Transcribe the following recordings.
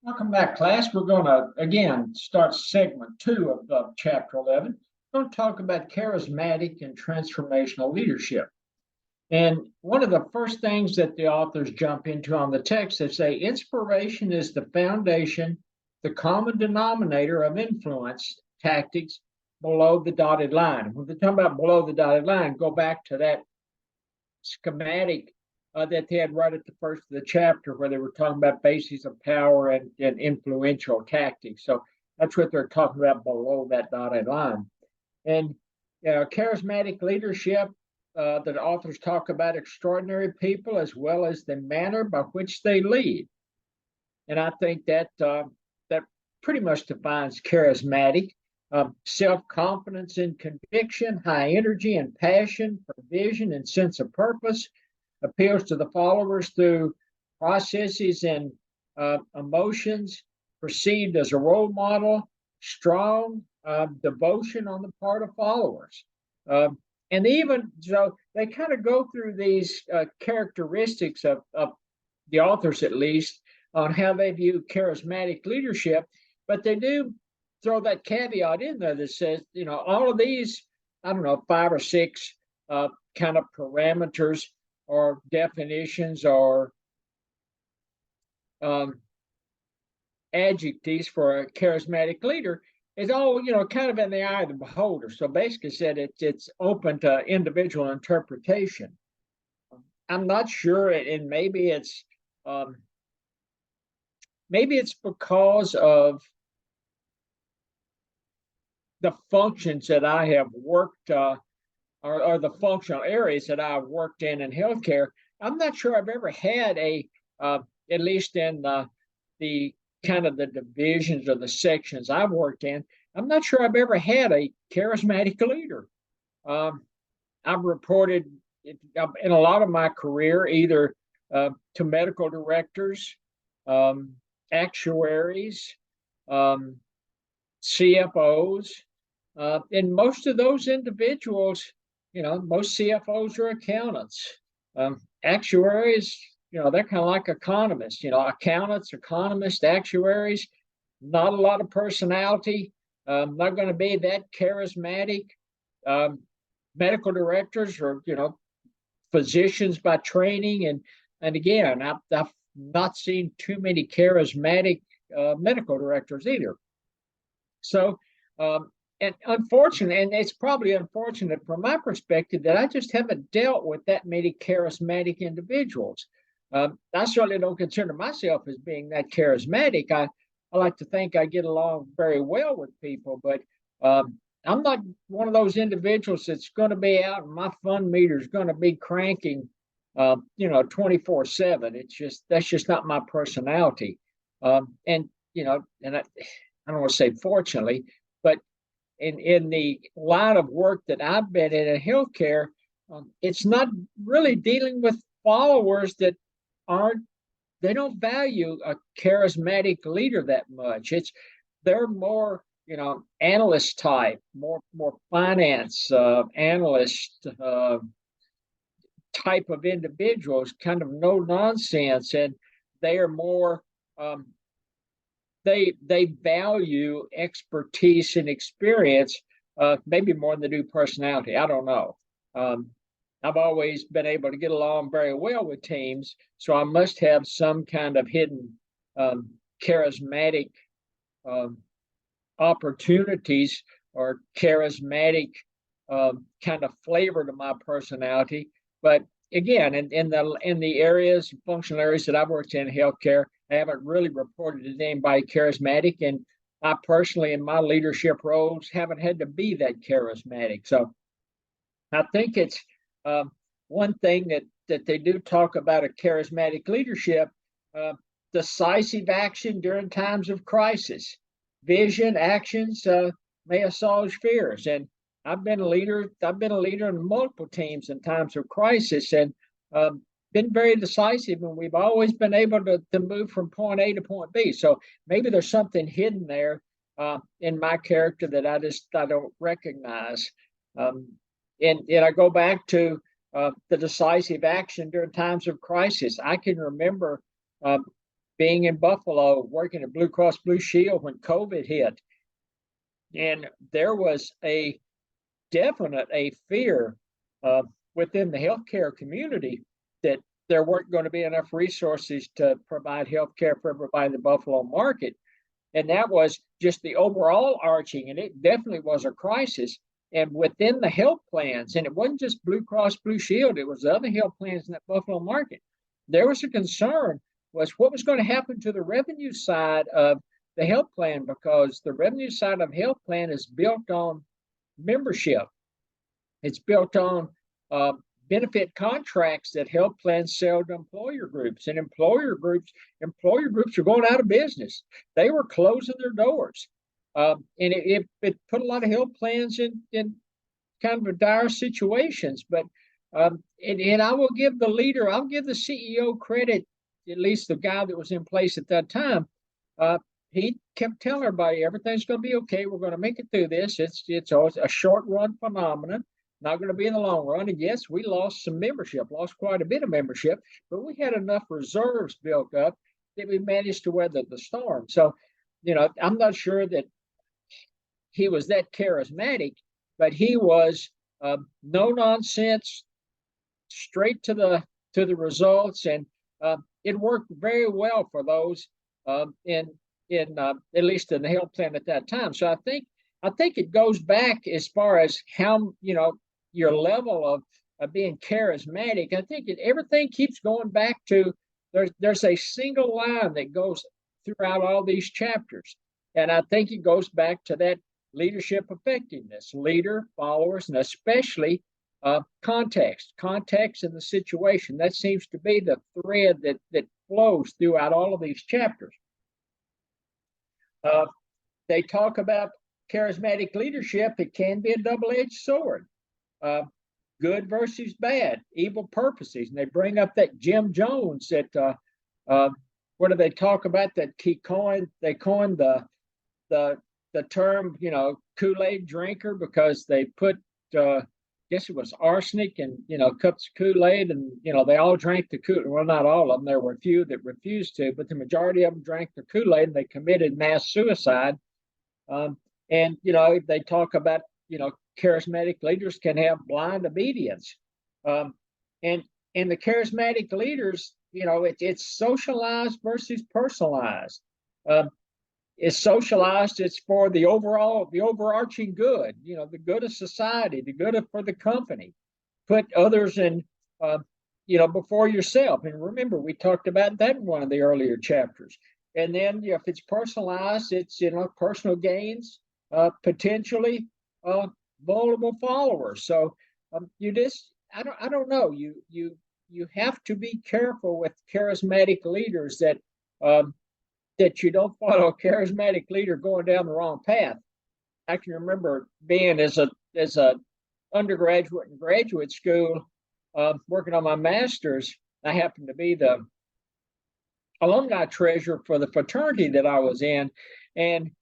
Welcome back, class. We're going to, again, start segment 2 of chapter 11. We're going to talk about charismatic and transformational leadership. And one of the first things that the authors jump into on the text, they say inspiration is the foundation, the common denominator of influence tactics below the dotted line. When they're talking about below the dotted line, go back to that schematic that they had right at the first of the chapter where they were talking about bases of power and influential tactics. So that's what they're talking about below that dotted line. And charismatic leadership, the authors talk about extraordinary people as well as the manner by which they lead. And I think that that pretty much defines charismatic. Self-confidence and conviction, high energy and passion for vision and sense of purpose, appeals to the followers through processes and emotions, perceived as a role model, strong devotion on the part of followers. And even so, they kind of go through these characteristics of the authors, at least, on how they view charismatic leadership, but they do throw that caveat in there that says, all of these, I don't know, 5 or 6 kind of parameters or definitions or adjectives for a charismatic leader is all, kind of in the eye of the beholder. So basically said it's open to individual interpretation. I'm not sure, and maybe it's because of the functions that I have worked or the functional areas that I've worked in healthcare. I'm not sure I've ever had at least in the kind of the divisions or the sections I've worked in, I'm not sure I've ever had a charismatic leader. I've reported in a lot of my career either to medical directors, actuaries, CFOs, and most of those individuals, most CFOs are accountants. Actuaries, they're kind of like economists, accountants, economists, actuaries, not a lot of personality, not going to be that charismatic. Medical directors are, physicians by training. And again, I've not seen too many charismatic medical directors either. So, and unfortunate, and it's probably unfortunate from my perspective that I just haven't dealt with that many charismatic individuals. I certainly don't consider myself as being that charismatic. I like to think I get along very well with people, but I'm not one of those individuals that's going to be out and my fun meter is going to be cranking, 24/7. That's just not my personality. And I don't want to say fortunately, but in the line of work that I've been in healthcare, it's not really dealing with followers that they don't value a charismatic leader that much. They're more, analyst type, more finance analyst type of individuals, kind of no nonsense, and they are more they value expertise and experience, maybe more than they do personality. I don't know. I've always been able to get along very well with teams, so I must have some kind of hidden charismatic opportunities or charismatic kind of flavor to my personality. But again, in the areas, functional areas that I've worked in healthcare, I haven't really reported to anybody charismatic, and I personally, in my leadership roles, haven't had to be that charismatic. So I think it's one thing that they do talk about a charismatic leadership, decisive action during times of crisis, vision, actions may assuage fears. And I've been a leader in multiple teams in times of crisis, and been very decisive, and we've always been able to move from point A to point B. So maybe there's something hidden there in my character that I don't recognize. And I go back to the decisive action during times of crisis. I can remember being in Buffalo, working at Blue Cross Blue Shield when COVID hit. And there was a definite fear within the healthcare community that there weren't going to be enough resources to provide healthcare for everybody in the Buffalo market. And that was just the overall arching, and it definitely was a crisis. And within the health plans, and it wasn't just Blue Cross Blue Shield, it was the other health plans in that Buffalo market. There was a concern was what was going to happen to the revenue side of the health plan, because the revenue side of health plan is built on membership. It's built on benefit contracts that health plans sell to employer groups, and employer groups are going out of business. They were closing their doors, and it put a lot of health plans in kind of a dire situations. But and I will give the leader, I'll give the CEO credit, at least the guy that was in place at that time. He kept telling everybody everything's going to be okay. We're going to make it through this. It's always a short run phenomenon, not going to be in the long run. And yes, we lost some membership, lost quite a bit of membership, but we had enough reserves built up that we managed to weather the storm. So, I'm not sure that he was that charismatic, but he was no nonsense, straight to the results, and it worked very well for those in at least in the health plan at that time. So I think it goes back as far as how your level of being charismatic. I think everything keeps going back to there's a single line that goes throughout all these chapters, and I think it goes back to that leadership effectiveness, leader, followers, and especially context in the situation. That seems to be the thread that flows throughout all of these chapters. They talk about charismatic leadership. It can be a double-edged sword, good versus bad, evil purposes. And they bring up that Jim Jones that what do they talk about that he coined? They coined the term, Kool-Aid drinker, because they put I guess it was arsenic and cups of Kool-Aid, and they all drank the Kool-Aid. Well, not all of them. There were a few that refused to, but the majority of them drank the Kool-Aid, and they committed mass suicide. And they talk about charismatic leaders can have blind obedience, and the charismatic leaders, it's socialized versus personalized. Is socialized, it's for the overarching good, the good of society, the good for the company. Put others in, before yourself. And remember, we talked about that in one of the earlier chapters. And then if it's personalized, it's, personal gains, potentially vulnerable followers. So I don't know. You have to be careful with charismatic leaders that you don't follow a charismatic leader going down the wrong path. I can remember being as a undergraduate and graduate school, working on my master's. I happened to be the alumni treasurer for the fraternity that I was in, and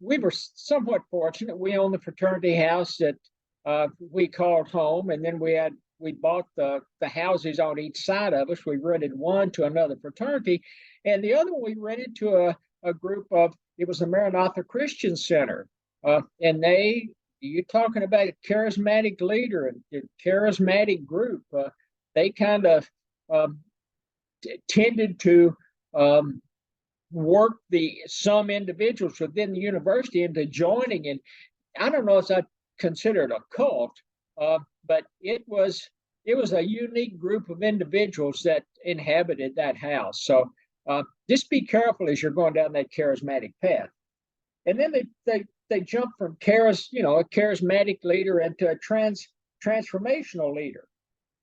we were somewhat fortunate. We owned the fraternity house that we called home, and then we bought the houses on each side of us. We rented one to another fraternity, and the other one we rented to a group of, it was a Maranatha Christian Center. And you're talking about a charismatic leader and a charismatic group. They kind of tended to work some individuals within the university into joining. And I don't know if I consider it a cult, but it was a unique group of individuals that inhabited that house. So just be careful as you're going down that charismatic path. And then they jump from a charismatic leader into a transformational leader.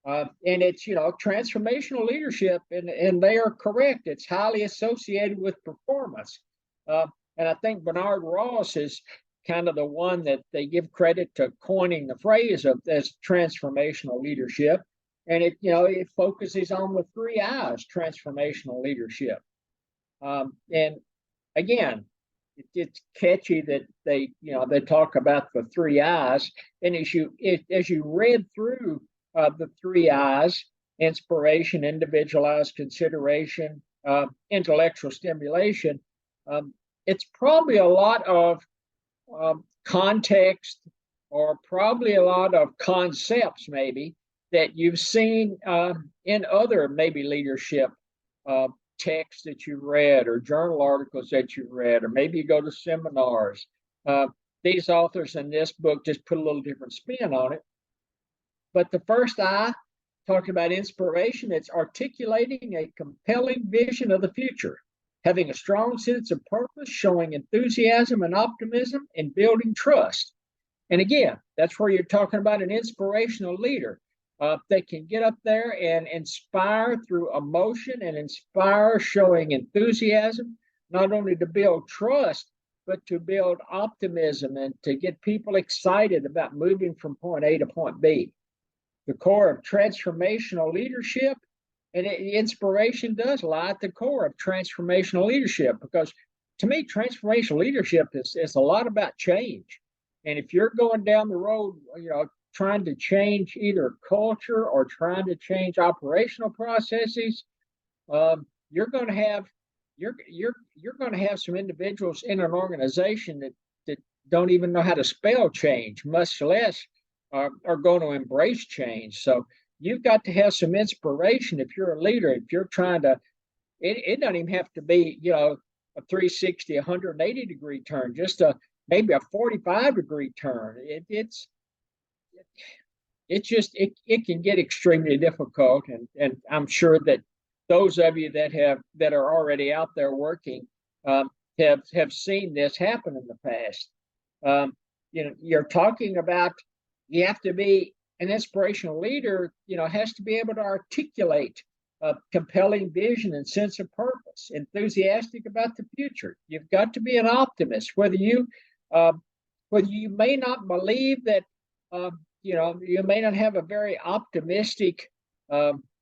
And it's, transformational leadership, and they are correct. It's highly associated with performance. And I think Bernard Ross is kind of the one that they give credit to coining the phrase of this transformational leadership. And it focuses on the 3 I's, transformational leadership. And again, it's catchy that they talk about the 3 I's. And as you read through the 3 I's, inspiration, individualized consideration, intellectual stimulation, it's probably a lot of context or probably a lot of concepts maybe that you've seen in other maybe leadership uh, texts that you've read or journal articles that you've read, or maybe you go to seminars. Uh, these authors in this book just put a little different spin on it. But the first I talked about inspiration. It's articulating a compelling vision of the future, having a strong sense of purpose, showing enthusiasm and optimism, and building trust. And again, that's where you're talking about an inspirational leader. They can get up there and inspire through emotion and inspire showing enthusiasm, not only to build trust, but to build optimism and to get people excited about moving from point A to point B. The core of transformational leadership, and inspiration does lie at the core of transformational leadership, because to me, transformational leadership is a lot about change. And if you're going down the road, trying to change either culture or trying to change operational processes, you're going to have you're going to have some individuals in an organization that don't even know how to spell change, much less are going to embrace change. So you've got to have some inspiration if you're a leader. If you're trying to, it doesn't even have to be, a 360, 180-degree turn, just maybe a 45-degree turn. It can get extremely difficult, and I'm sure that those of you that are already out there working have seen this happen in the past. You're talking about, you have to be an inspirational leader, has to be able to articulate a compelling vision and sense of purpose, enthusiastic about the future. You've got to be an optimist, whether you may not believe that, you may not have a very optimistic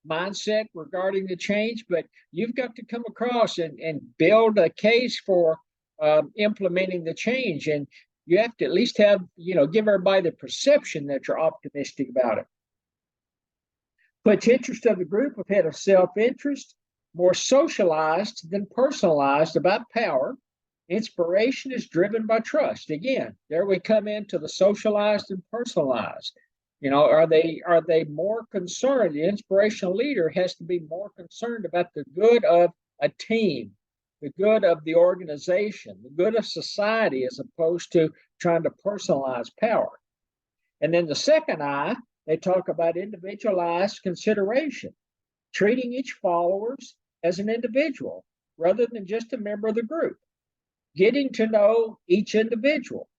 mindset regarding the change, but you've got to come across and build a case for implementing the change. And you have to at least have, give everybody the perception that you're optimistic about it. Puts interest of the group ahead of self-interest, more socialized than personalized about power. Inspiration is driven by trust. Again, there we come into the socialized and personalized. Are they more concerned? The inspirational leader has to be more concerned about the good of a team, the good of the organization, the good of society, as opposed to trying to personalize power. And then the second I, they talk about individualized consideration, treating each follower as an individual rather than just a member of the group, getting to know each individual.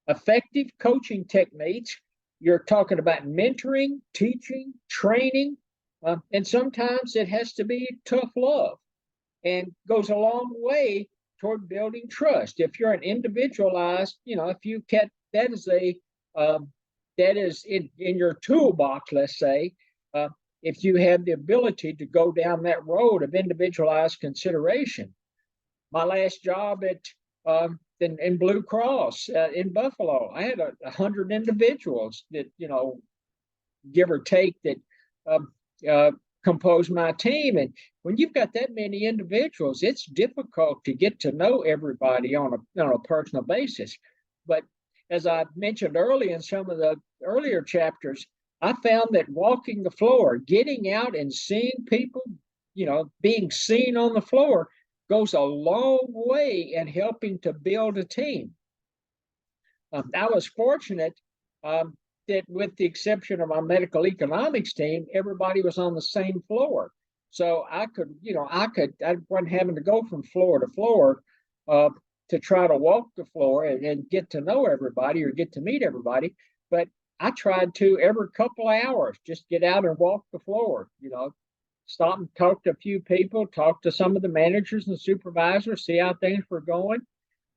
Effective coaching techniques, you're talking about mentoring, teaching, training, and sometimes it has to be tough love, and goes a long way toward building trust. If you're an individualized, if you get that is in your toolbox, let's say, if you have the ability to go down that road of individualized consideration. My last job in Blue Cross in Buffalo, I had 100 individuals that, give or take, that compose my team. And when you've got that many individuals, it's difficult to get to know everybody on a personal basis. But as I mentioned earlier in some of the earlier chapters, I found that walking the floor, getting out and seeing people, being seen on the floor, goes a long way in helping to build a team. I was fortunate that, with the exception of my medical economics team, everybody was on the same floor. So I wasn't having to go from floor to floor to try to walk the floor and get to know everybody or get to meet everybody. But I tried to every couple of hours just get out and walk the floor, stop and talk to a few people, talk to some of the managers and supervisors, see how things were going.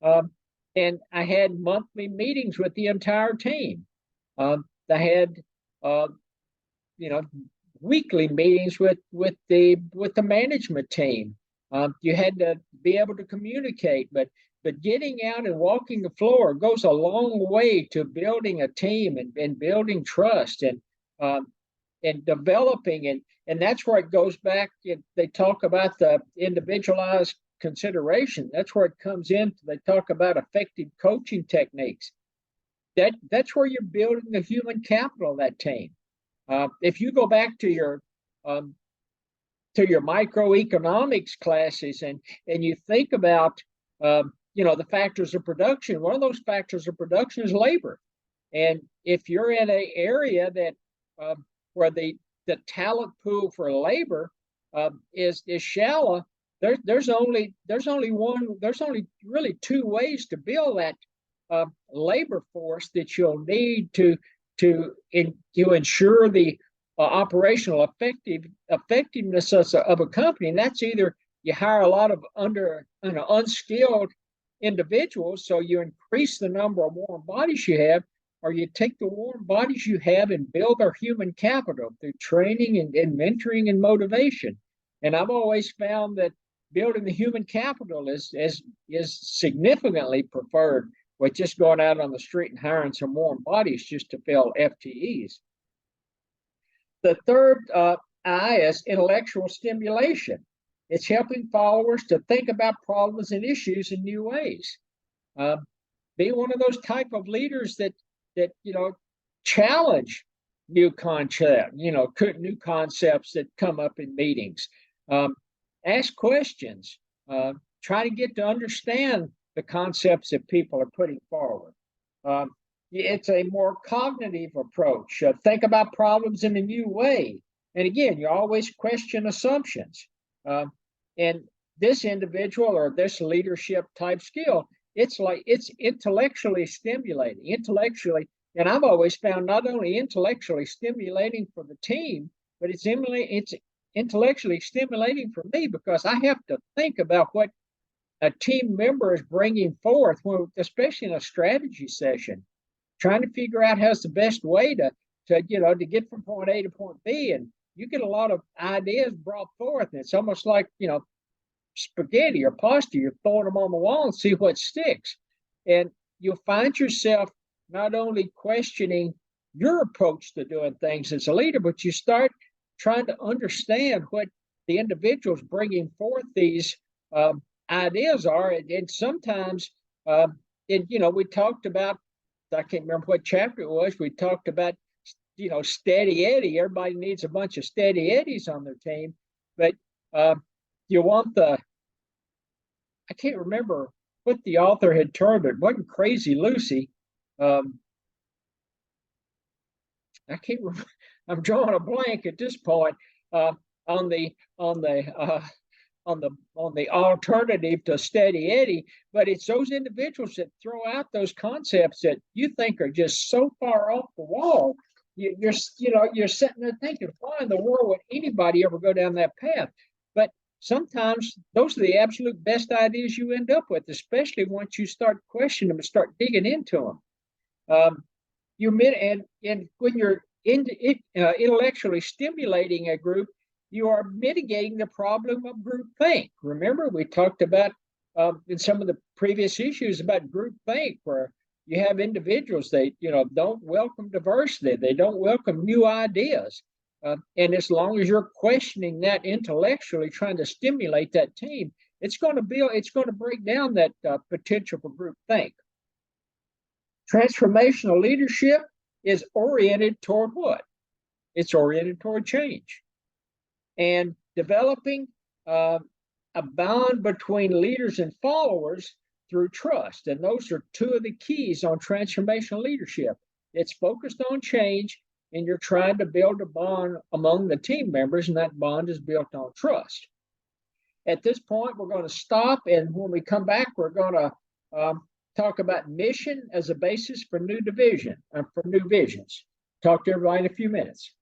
And I had monthly meetings with the entire team. I had, weekly meetings with the management team. You had to be able to communicate, but getting out and walking the floor goes a long way to building a team and building trust. And and developing, and that's where it goes back. They talk about the individualized consideration. That's where it comes in. They talk about effective coaching techniques. That's where you're building the human capital of that team. If you go back um, to your microeconomics classes and you think about the factors of production, one of those factors of production is labor. And if you're in an area that where the talent pool for labor is shallow, there's only really two ways to build that labor force that you'll need to ensure the operational effectiveness of a company. And that's either you hire a lot of unskilled individuals, so you increase the number of warm bodies you have, or you take the warm bodies you have and build their human capital through training and mentoring and motivation. And I've always found that building the human capital is significantly preferred with just going out on the street and hiring some warm bodies just to fill FTEs. The third I is intellectual stimulation. It's helping followers to think about problems and issues in new ways. Be one of those type of leaders that challenge new concepts that come up in meetings. Ask questions. Try to get to understand the concepts that people are putting forward. It's a more cognitive approach. Think about problems in a new way. And again, you always question assumptions. And this individual or this leadership type skill, it's intellectually stimulating. And I've always found not only intellectually stimulating for the team, but it's intellectually stimulating for me, because I have to think about what a team member is bringing forth, especially in a strategy session, trying to figure out how's the best way to get from point A to point B. And you get a lot of ideas brought forth, and it's almost like spaghetti or pasta. You're throwing them on the wall and see what sticks. And you'll find yourself not only questioning your approach to doing things as a leader, but you start trying to understand what the individuals bringing forth these ideas are. And sometimes, we talked about, I can't remember what chapter it was, we talked about, steady Eddie. Everybody needs a bunch of steady Eddies on their team, but you want I can't remember what the author had termed it. It wasn't Crazy Lucy. I can't remember. I'm drawing a blank at this point on the alternative to steady Eddie, but it's those individuals that throw out those concepts that you think are just so far off the wall. You're sitting there thinking, why in the world would anybody ever go down that path? But sometimes those are the absolute best ideas you end up with, especially once you start questioning them and start digging into them. And when you're intellectually stimulating a group, you are mitigating the problem of groupthink. Remember, we talked about in some of the previous issues about groupthink, where you have individuals that don't welcome diversity, they don't welcome new ideas, and as long as you're questioning that intellectually, trying to stimulate that team, it's going to break down that potential for groupthink. Transformational leadership is oriented toward what? It's oriented toward change and developing a bond between leaders and followers through trust. And those are two of the keys on transformational leadership. It's focused on change, and you're trying to build a bond among the team members, and that bond is built on trust. At this point, we're going to stop, and when we come back, we're going to talk about mission as a basis for new visions. Talk to everybody in a few minutes.